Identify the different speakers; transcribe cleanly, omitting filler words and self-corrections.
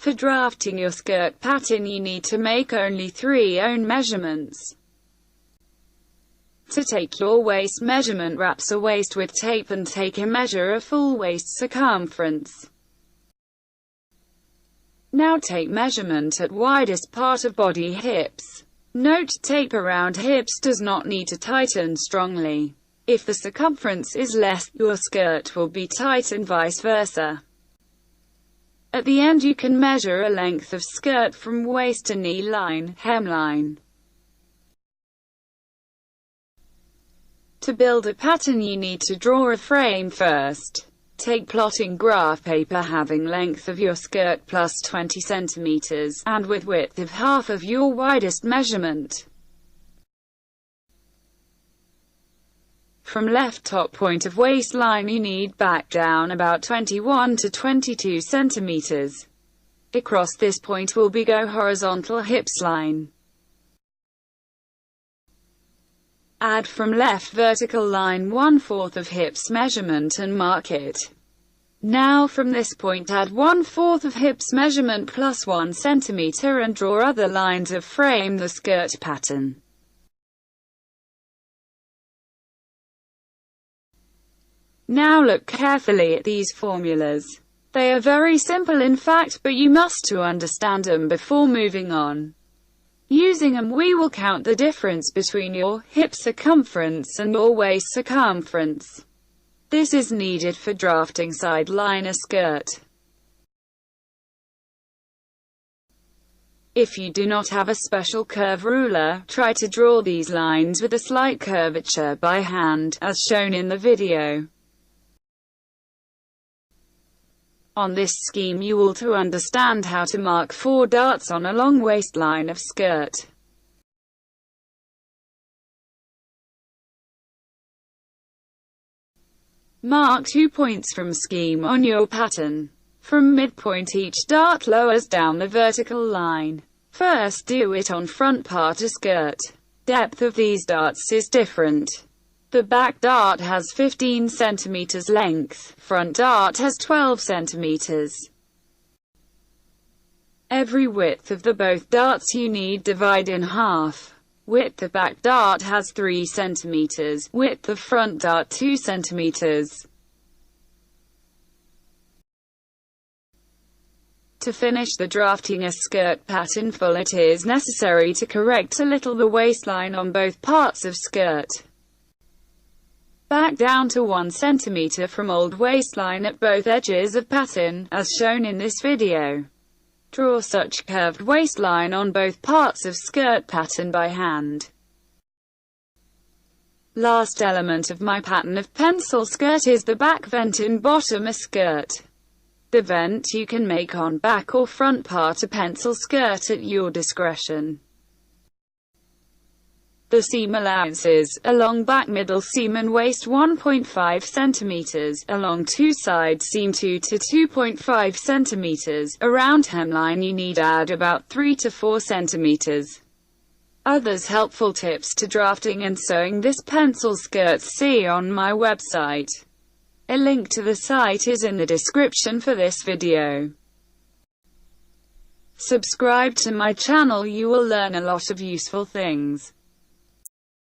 Speaker 1: For drafting your skirt pattern you need to make only 3 own measurements. To take your waist measurement, wrap a waist with tape and take a measure of full waist circumference. Now take measurement at widest part of body, hips. Note, tape around hips does not need to tighten strongly. If the circumference is less, your skirt will be tight and vice versa. At the end you can measure a length of skirt from waist to knee line, hemline. To build a pattern you need to draw a frame first. Take plotting graph paper having length of your skirt plus 20 centimeters, and with width of half of your widest measurement. From left top point of waistline you need back down about 21 to 22 centimeters. Across this point will be go horizontal hips line. Add from left vertical line 1/4 of hips measurement and mark it. Now from this point add 1/4 of hips measurement plus 1 centimeter and draw other lines of frame the skirt pattern. Now look carefully at these formulas. They are very simple in fact, but you must to understand them before moving on. Using them we will count the difference between your hip circumference and your waist circumference. This is needed for drafting side liner skirt. If you do not have a special curve ruler, try to draw these lines with a slight curvature by hand, as shown in the video. On this scheme you will to understand how to mark 4 darts on a long waistline of skirt. Mark 2 points from scheme on your pattern. From midpoint each dart lowers down the vertical line. First do it on front part of skirt. Depth of these darts is different. The back dart has 15 centimeters length, front dart has 12 centimeters. Every width of the both darts you need divide in half. Width of back dart has 3 centimeters, width of front dart 2 centimeters. To finish the drafting a skirt pattern full, it is necessary to correct a little the waistline on both parts of skirt. Back down to 1 centimeter from old waistline at both edges of pattern, as shown in this video. Draw such curved waistline on both parts of skirt pattern by hand. Last element of my pattern of pencil skirt is the back vent in bottom of skirt. The vent you can make on back or front part of pencil skirt at your discretion. The seam allowances: along back middle seam and waist 1.5 centimeters, along two side seam 2 to 2.5 centimeters, around hemline you need add about 3 to 4 centimeters. Others helpful tips to drafting and sewing this pencil skirt see on my website. A link to the site is in the description for this video. Subscribe to my channel, you will learn a lot of useful things.